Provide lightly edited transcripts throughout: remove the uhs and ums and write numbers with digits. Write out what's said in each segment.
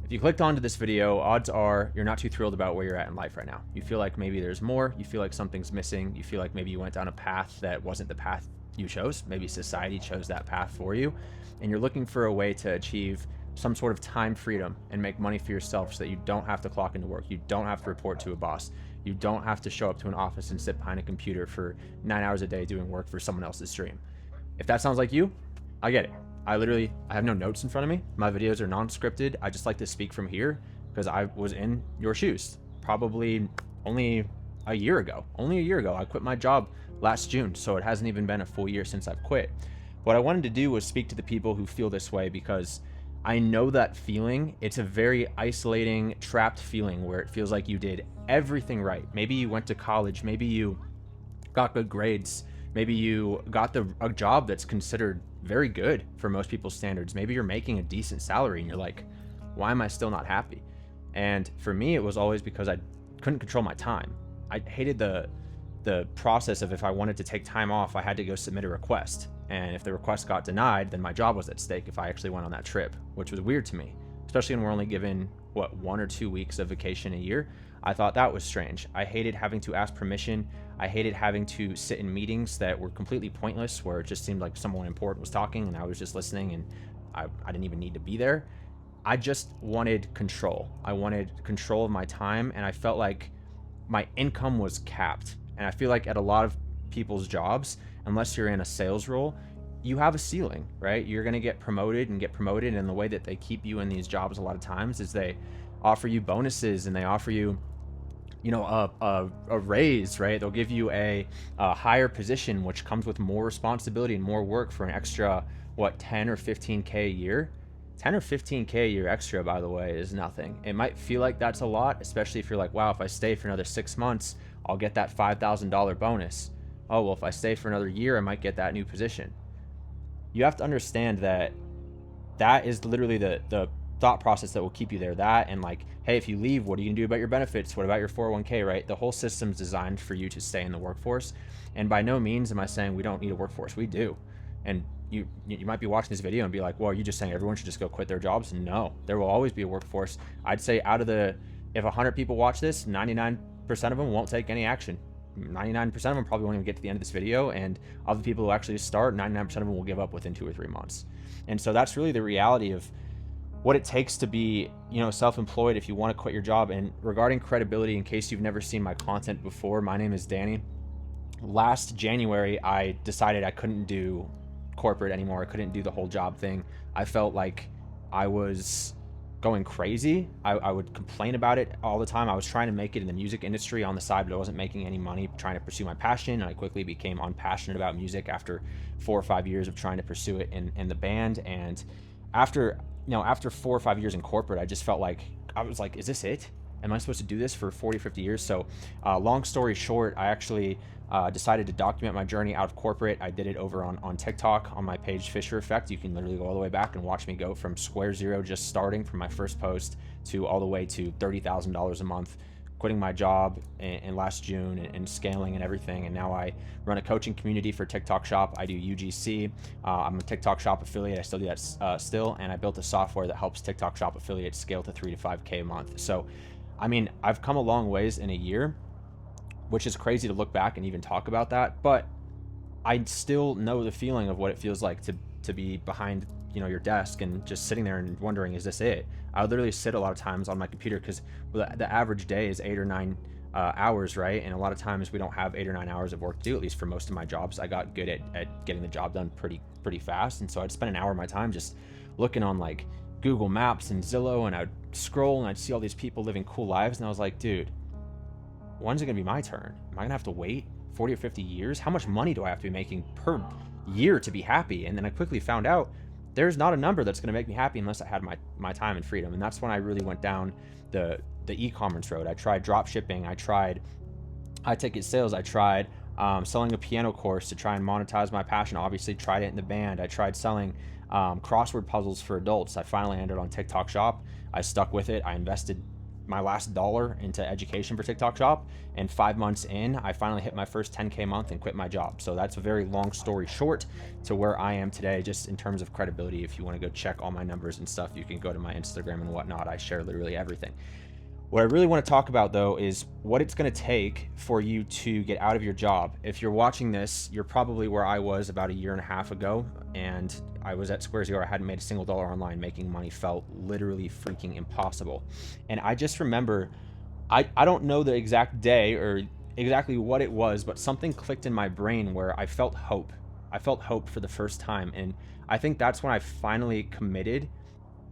If you clicked onto this video, odds are you're not too thrilled about where you're at in life right now. You feel like maybe there's more, you feel like something's missing, you feel like maybe you went down a path that wasn't the path you chose, maybe society chose that path for you, and you're looking for a way to achieve some sort of time freedom and make money for yourself so that you don't have to clock into work, you don't have to report to a boss, you don't have to show up to an office and sit behind a computer for 9 hours a day doing work for someone else's dream. If that sounds like you, I get it. I have no notes in front of me. My videos are non-scripted. I just like to speak from here because I was in your shoes probably only a year ago. I quit my job last June, so it hasn't even been a full year since I've quit. What I wanted to do was speak to the people who feel this way because I know that feeling. It's a very isolating, trapped feeling where it feels like you did everything right. Maybe you went to college, maybe you got good grades, maybe you got a job that's considered very good for most people's standards. Maybe you're making a decent salary and you're like, why am I still not happy? And for me, it was always because I couldn't control my time. I hated the process of if I wanted to take time off, I had to go submit a request. And if the request got denied, then my job was at stake if I actually went on that trip, which was weird to me, especially when we're only given 1 or 2 weeks of vacation a year. I thought that was strange. I hated having to ask permission. I hated having to sit in meetings that were completely pointless, where it just seemed like someone important was talking and I was just listening and I didn't even need to be there. I just wanted control. I wanted control of my time, and I felt like my income was capped. And I feel like at a lot of people's jobs, unless you're in a sales role, you have a ceiling, right? You're going to get promoted, and the way that they keep you in these jobs a lot of times is they offer you bonuses and they offer you a raise, right? They'll give you a higher position, which comes with more responsibility and more work for an extra 10 or 15k a year. 10 or 15k a year extra, by the way, is nothing. It might feel like that's a lot, especially if you're like, wow, if I stay for another 6 months, I'll get that $5,000 bonus. Oh, well, if I stay for another year, I might get that new position. You have to understand that is literally the thought process that will keep you there. That, and like, hey, if you leave, what are you gonna do about your benefits? What about your 401k, right? The whole system's designed for you to stay in the workforce. And by no means am I saying we don't need a workforce. We do. And you might be watching this video and be like, well, are you just saying everyone should just go quit their jobs? No, there will always be a workforce. I'd say if 100 people watch this, 99% of them won't take any action. 99% of them probably won't even get to the end of this video, and of the people who actually start, 99% of them will give up within 2 or 3 months. And so that's really the reality of what it takes to be, self-employed if you want to quit your job. And regarding credibility, in case you've never seen my content before, my name is Danny. Last January, I decided I couldn't do corporate anymore. I couldn't do the whole job thing. I felt like I was going crazy. I would complain about it all the time. I was trying to make it in the music industry on the side, but I wasn't making any money trying to pursue my passion. And I quickly became unpassionate about music after 4 or 5 years of trying to pursue it in the band. And after 4 or 5 years in corporate, I just felt like, I was like, is this it? Am I supposed to do this for 40, 50 years? So long story short, I actually decided to document my journey out of corporate. I did it over on TikTok on my page, Fisher Effect. You can literally go all the way back and watch me go from square zero, just starting from my first post, to all the way to $30,000 a month, quitting my job in last June and scaling and everything. And now I run a coaching community for TikTok Shop. I do UGC. I'm a TikTok Shop affiliate. I still do that still. And I built a software that helps TikTok Shop affiliates scale to 3 to 5K a month. So, I mean, I've come a long ways in a year, which is crazy to look back and even talk about that. But I still know the feeling of what it feels like to be behind your desk and just sitting there and wondering, is this it? I would literally sit a lot of times on my computer because the average day is 8 or 9 hours, right? And a lot of times we don't have 8 or 9 hours of work to do, at least for most of my jobs. I got good at getting the job done pretty fast. And so I'd spend an hour of my time just looking on like Google Maps and Zillow, and I'd scroll and I'd see all these people living cool lives. And I was like, dude, when's it gonna be my turn? Am I gonna have to wait 40 or 50 years? How much money do I have to be making per year to be happy? And then I quickly found out there's not a number that's going to make me happy unless I had my time and freedom. And that's when I really went down the e-commerce road. I tried drop shipping. I tried high ticket sales. I tried selling a piano course to try and monetize my passion. Obviously tried it in the band. I tried selling crossword puzzles for adults. I finally ended on TikTok Shop. I stuck with it. I invested my last dollar into education for TikTok Shop. And 5 months in, I finally hit my first 10K month and quit my job. So that's a very long story short to where I am today, just in terms of credibility. If you want to go check all my numbers and stuff, you can go to my Instagram and whatnot. I share literally everything. What I really want to talk about, though, is what it's going to take for you to get out of your job. If you're watching this, you're probably where I was about a year and a half ago, and I was at Square Zero. I hadn't made a single dollar online. Making money felt literally freaking impossible. And I just remember, I don't know the exact day or exactly what it was, but something clicked in my brain where I felt hope. I felt hope for the first time. And I think that's when I finally committed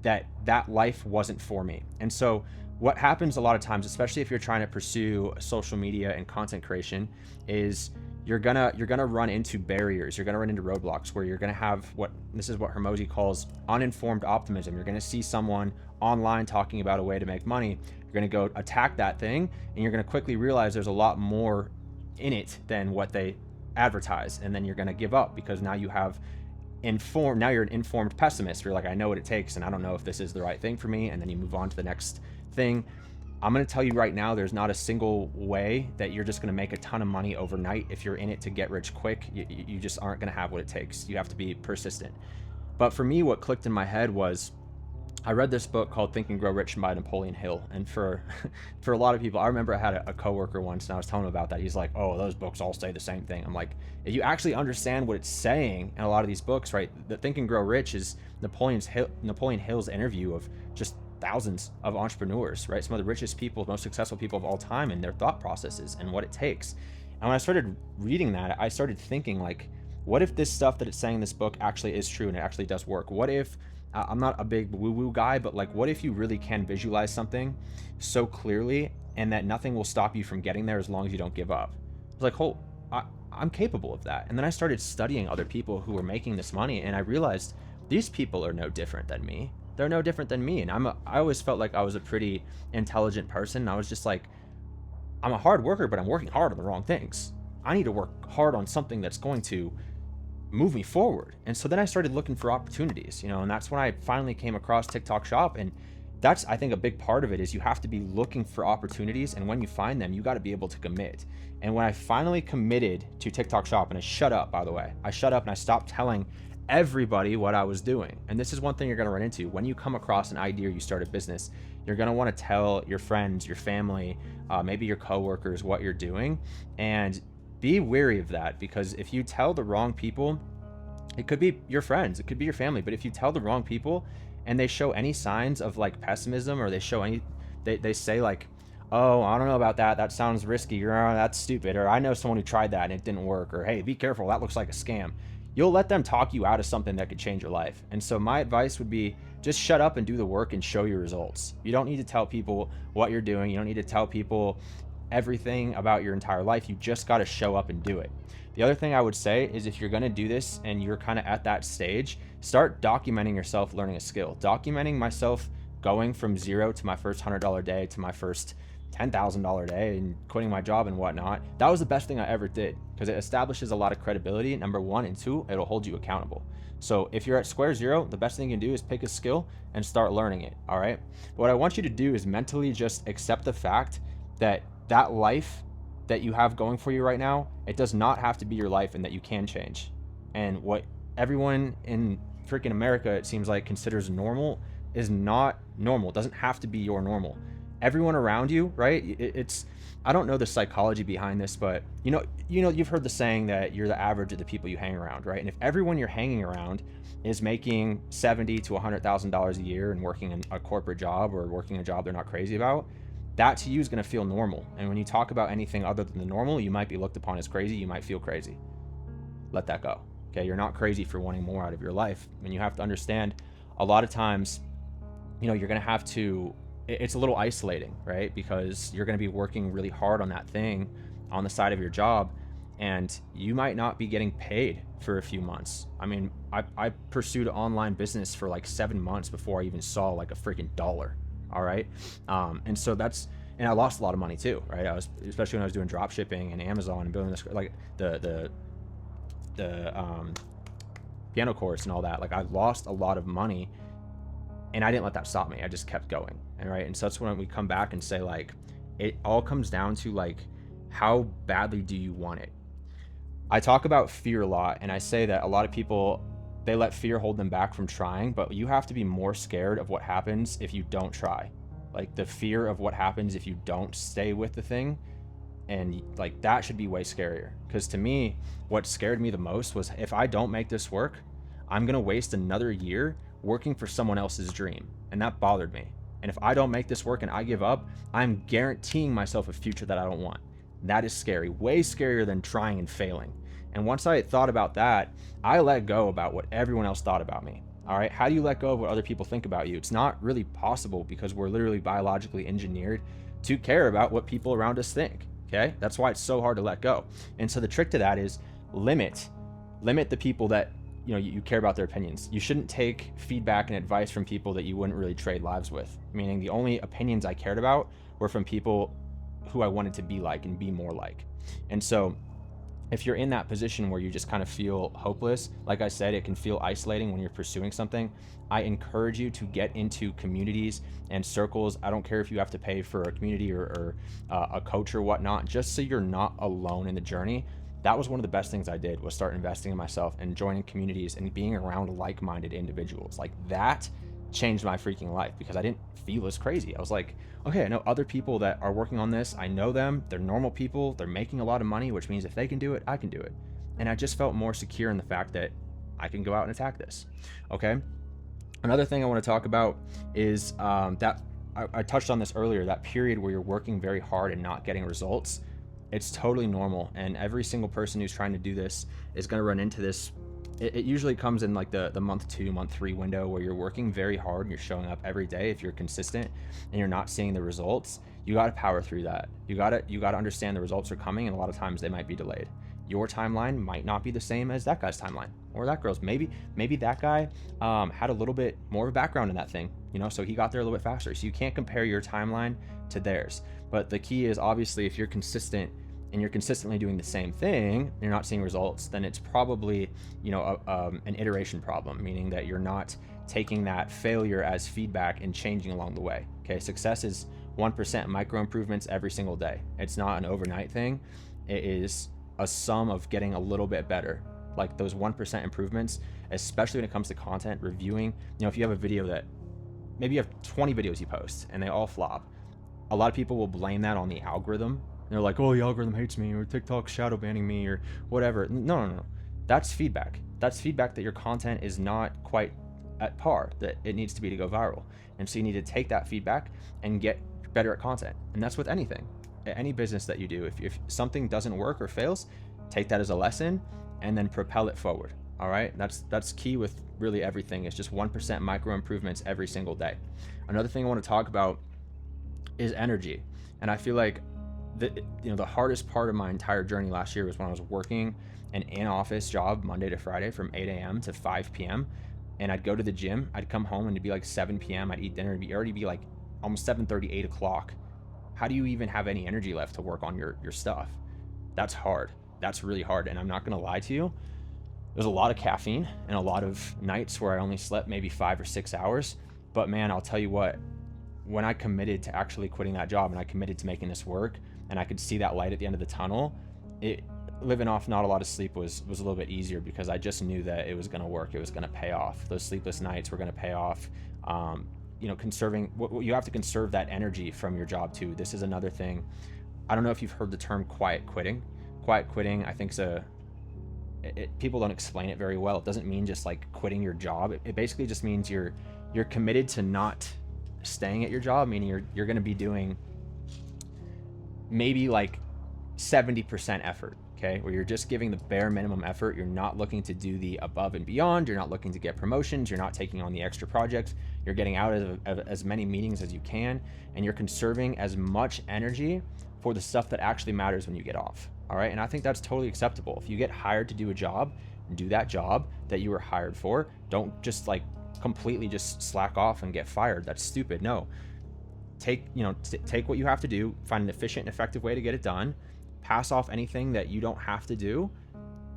that life wasn't for me. And so what happens a lot of times, especially if you're trying to pursue social media and content creation, is you're gonna run into barriers. You're gonna run into roadblocks where you're gonna have this is what Hormozi calls uninformed optimism. You're gonna see someone online talking about a way to make money. You're gonna go attack that thing, and you're gonna quickly realize there's a lot more in it than what they advertise, and then you're gonna give up because now you have now you're an informed pessimist. You're like, I know what it takes, and I don't know if this is the right thing for me, and then you move on to the next thing. I'm going to tell you right now, there's not a single way that you're just going to make a ton of money overnight. If you're in it to get rich quick, you just aren't going to have what it takes. You have to be persistent. But for me, what clicked in my head was, I read this book called Think and Grow Rich by Napoleon Hill. And for a lot of people, I remember I had a coworker once, and I was telling him about that. He's like, oh, those books all say the same thing. I'm like, if you actually understand what it's saying in a lot of these books, right? The Think and Grow Rich is Napoleon Hill's interview of just thousands of entrepreneurs, right? Some of the richest people, most successful people of all time, and their thought processes and what it takes. And when I started reading that, I started thinking, like, what if this stuff that it's saying in this book actually is true and it actually does work? What if, I'm not a big woo-woo guy, but like, what if you really can visualize something so clearly and that nothing will stop you from getting there as long as you don't give up? I was like, oh, I'm capable of that. And then I started studying other people who were making this money, and I realized these people are no different than me. They're no different than me. And I always felt like I was a pretty intelligent person. And I was just like, I'm a hard worker, but I'm working hard on the wrong things. I need to work hard on something that's going to move me forward. And so then I started looking for opportunities, and that's when I finally came across TikTok Shop. And that's, I think, a big part of it is you have to be looking for opportunities. And when you find them, you got to be able to commit. And when I finally committed to TikTok Shop, and I shut up, by the way, I shut up and I stopped telling everybody what I was doing. And this is one thing you're going to run into when you come across an idea, you start a business. You're going to want to tell your friends, your family, maybe your coworkers what you're doing, and be wary of that, because if you tell the wrong people, it could be your friends, it could be your family, but if you tell the wrong people and they show any signs of like pessimism, or they show they say like, oh, I don't know about that, that sounds risky, or oh, that's stupid, or I know someone who tried that and it didn't work, or hey, be careful, that looks like a scam. You'll let them talk you out of something that could change your life. And so my advice would be, just shut up and do the work and show your results. You don't need to tell people what you're doing. You don't need to tell people everything about your entire life. You just got to show up and do it. The other thing I would say is, if you're going to do this and you're kind of at that stage, start documenting yourself learning a skill. Documenting myself going from zero to my first $100 day to my first $10,000 day and quitting my job and whatnot. That was the best thing I ever did, because it establishes a lot of credibility, number one, and two, it'll hold you accountable. So if you're at Square Zero, the best thing you can do is pick a skill and start learning it. All right. But what I want you to do is mentally just accept the fact that that life that you have going for you right now, it does not have to be your life, and that you can change. And what everyone in freaking America, it seems like, considers normal is not normal. It doesn't have to be your normal. Everyone around you, right? It's, I don't know the psychology behind this, but you've heard the saying that you're the average of the people you hang around, right? And if everyone you're hanging around is making $70,000 to $100,000 a year and working in a corporate job, or working a job they're not crazy about, that to you is going to feel normal. And when you talk about anything other than the normal, you might be looked upon as crazy. You might feel crazy. Let that go. Okay. You're not crazy for wanting more out of your life. And you have to understand, a lot of times, you're going to have to, it's a little isolating, right? Because you're going to be working really hard on that thing on the side of your job, and you might not be getting paid for a few months. I mean, I pursued online business for like 7 months before I even saw like a freaking dollar. All right. And so and I lost a lot of money too, right? Especially when I was doing drop shipping and Amazon and building this, like the piano course and all that. Like, I lost a lot of money, And I didn't let that stop me. I just kept going. And right. And so that's when we come back and say, like, it all comes down to, like, how badly do you want it? I talk about fear a lot, and I say that a lot of people, they let fear hold them back from trying, but you have to be more scared of what happens if you don't try. Like, the fear of what happens if you don't stay with the thing, and like that should be way scarier. Because to me, what scared me the most was, if I don't make this work, I'm gonna waste another year working for someone else's dream, and that bothered me. And if I don't make this work and I give up, I'm guaranteeing myself a future that I don't want. That is scary, way scarier than trying and failing. And once I thought about that, I let go about what everyone else thought about me. All right, how do you let go of what other people think about you? It's not really possible, because we're literally biologically engineered to care about what people around us think. Okay, that's why it's so hard to let go. And so the trick to that is limit the people that you care about their opinions. You shouldn't take feedback and advice from people that you wouldn't really trade lives with. Meaning, the only opinions I cared about were from people who I wanted to be like and be more like. And so if you're in that position where you just kind of feel hopeless, like I said, it can feel isolating when you're pursuing something. I encourage you to get into communities and circles. I don't care if you have to pay for a community or a coach or whatnot, just so you're not alone in the journey. That was one of the best things I did, was start investing in myself and joining communities and being around like-minded individuals. Like, that changed my freaking life, because I didn't feel as crazy. I was like, okay, I know other people that are working on this. I know them. They're normal people. They're making a lot of money, which means if they can do it, I can do it. And I just felt more secure in the fact that I can go out and attack this. Okay. Another thing I want to talk about is that I touched on this earlier, that period where you're working very hard and not getting results. It's totally normal. And every single person who's trying to do this is going to run into this. It usually comes in like the month 2, month 3 window, where you're working very hard and you're showing up every day. If you're consistent and you're not seeing the results, you got to power through that. You got to understand the results are coming, and a lot of times they might be delayed. Your timeline might not be the same as that guy's timeline or that girl's. Maybe that guy had a little bit more of a background in that thing, so he got there a little bit faster. So you can't compare your timeline to theirs. But the key is, obviously, if you're consistent and you're consistently doing the same thing, you're not seeing results, then it's probably, an iteration problem, meaning that you're not taking that failure as feedback and changing along the way. Okay. Success is 1% micro improvements every single day. It's not an overnight thing. It is a sum of getting a little bit better. Like, those 1% improvements, especially when it comes to content reviewing. If you have a video that maybe you have 20 videos you post and they all flop, a lot of people will blame that on the algorithm. They're like, oh, the algorithm hates me, or TikTok's shadow banning me, or whatever. No. That's feedback. That's feedback that your content is not quite at par, that it needs to be to go viral. And so you need to take that feedback and get better at content. And that's with anything, any business that you do. If something doesn't work or fails, take that as a lesson and then propel it forward. All right. That's key with really everything. It's just 1% micro improvements every single day. Another thing I want to talk about is energy. And I feel like the hardest part of my entire journey last year was when I was working an in-office job Monday to Friday from 8 a.m. to 5 p.m. And I'd go to the gym. I'd come home and it'd be like 7 p.m. I'd eat dinner. It'd already be like almost 7:30, 8 o'clock. How do you even have any energy left to work on your stuff? That's hard. That's really hard. And I'm not going to lie to you. There's a lot of caffeine and a lot of nights where I only slept maybe 5 or 6 hours. But man, I'll tell you what, when I committed to actually quitting that job and I committed to making this work, and I could see that light at the end of the tunnel, living off not a lot of sleep was a little bit easier, because I just knew that it was going to work. It was going to pay off. Those sleepless nights were going to pay off. Conserving, you have to conserve that energy from your job too. This is another thing. I don't know if you've heard the term quiet quitting. Quiet quitting, I think, people don't explain it very well. It doesn't mean just like quitting your job. It basically just means you're committed to not staying at your job, meaning you're going to be doing maybe like 70% effort, okay, where you're just giving the bare minimum effort. You're not looking to do the above and beyond. You're not looking to get promotions. You're not taking on the extra projects. You're getting out of as many meetings as you can, and you're conserving as much energy for the stuff that actually matters when you get off. All right. And I think that's totally acceptable. If you get hired to do a job, do that job that you were hired for. Don't just like completely just slack off and get fired. That's stupid. No. Take what you have to do, find an efficient and effective way to get it done, pass off anything that you don't have to do,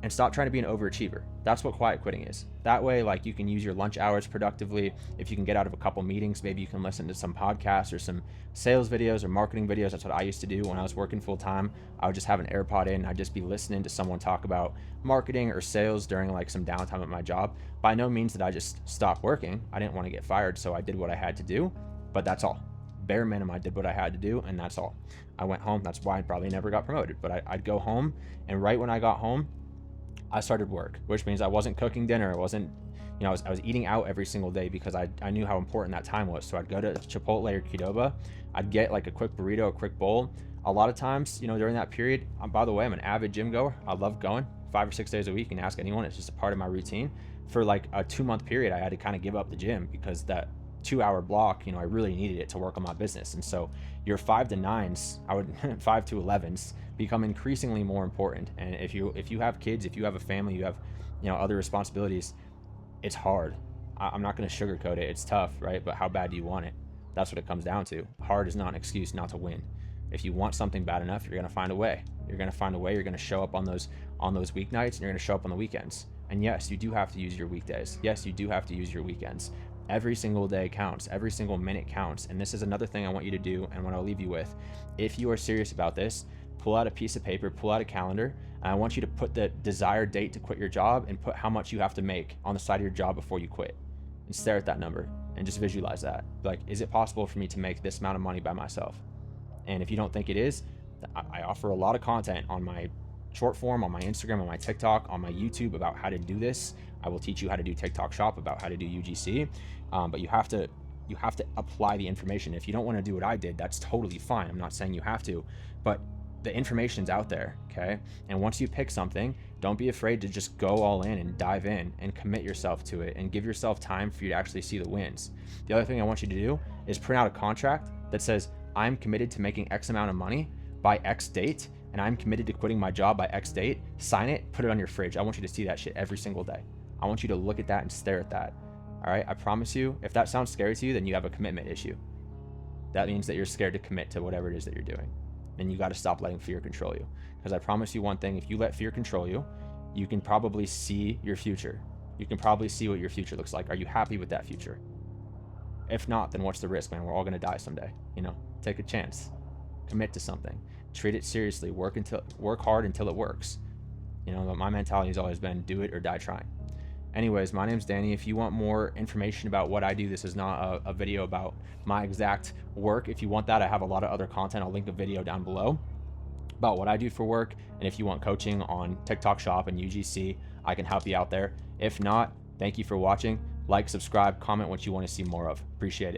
and stop trying to be an overachiever. That's what quiet quitting is. That way, like, you can use your lunch hours productively. If you can get out of a couple meetings, maybe you can listen to some podcasts or some sales videos or marketing videos. That's what I used to do when I was working full time. I would just have an AirPod in. I'd just be listening to someone talk about marketing or sales during like some downtime at my job. By no means did I just stop working. I didn't want to get fired, so I did what I had to do, but that's all. Bare minimum, I did what I had to do, and that's all. I went home. That's why I probably never got promoted, but I'd go home, and right when I got home, I started work, which means I wasn't cooking dinner. I wasn't, I was eating out every single day because I knew how important that time was. So I'd go to Chipotle or Qdoba. I'd get like a quick burrito, a quick bowl. A lot of times, during that period, by the way, I'm an avid gym goer. I love going 5 or 6 days a week. You can ask anyone. It's just a part of my routine. For like a 2-month period, I had to kind of give up the gym because that 2-hour block, I really needed it to work on my business. And so your 5 to 9s, 5 to 11s become increasingly more important. And if you have kids, if you have a family, you have, other responsibilities, it's hard. I'm not going to sugarcoat it. It's tough, right? But how bad do you want it? That's what it comes down to. Hard is not an excuse not to win. If you want something bad enough, you're going to find a way. You're going to find a way. You're going to show up on those weeknights, and you're going to show up on the weekends. And yes, you do have to use your weekdays. Yes, you do have to use your weekends. Every single day counts. Every single minute counts. And this is another thing I want you to do, and what I'll leave you with. If you are serious about this, pull out a piece of paper, pull out a calendar, and I want you to put the desired date to quit your job and put how much you have to make on the side of your job before you quit. And stare at that number and just visualize that. Like, is it possible for me to make this amount of money by myself? And if you don't think it is, I offer a lot of content on my short form, on my Instagram, on my TikTok, on my YouTube about how to do this. I will teach you how to do TikTok Shop, about how to do UGC. But you have to apply the information. If you don't want to do what I did, that's totally fine. I'm not saying you have to, but the information's out there, okay? And once you pick something, don't be afraid to just go all in and dive in and commit yourself to it and give yourself time for you to actually see the wins. The other thing I want you to do is print out a contract that says, I'm committed to making X amount of money by X date, and I'm committed to quitting my job by X date. Sign it, put it on your fridge. I want you to see that shit every single day. I want you to look at that and stare at that. All right, I promise you, if that sounds scary to you, then you have a commitment issue. That means that you're scared to commit to whatever it is that you're doing. And you got to stop letting fear control you. Because I promise you one thing, if you let fear control you, you can probably see your future. You can probably see what your future looks like. Are you happy with that future? If not, then what's the risk, man? We're all going to die someday. Take a chance. Commit to something. Treat it seriously. Work hard until it works. My mentality has always been do it or die trying. Anyways, my name's Danny. If you want more information about what I do, this is not a video about my exact work. If you want that, I have a lot of other content. I'll link a video down below about what I do for work. And if you want coaching on TikTok Shop and UGC, I can help you out there. If not, thank you for watching. Like, subscribe, comment what you want to see more of. Appreciate it.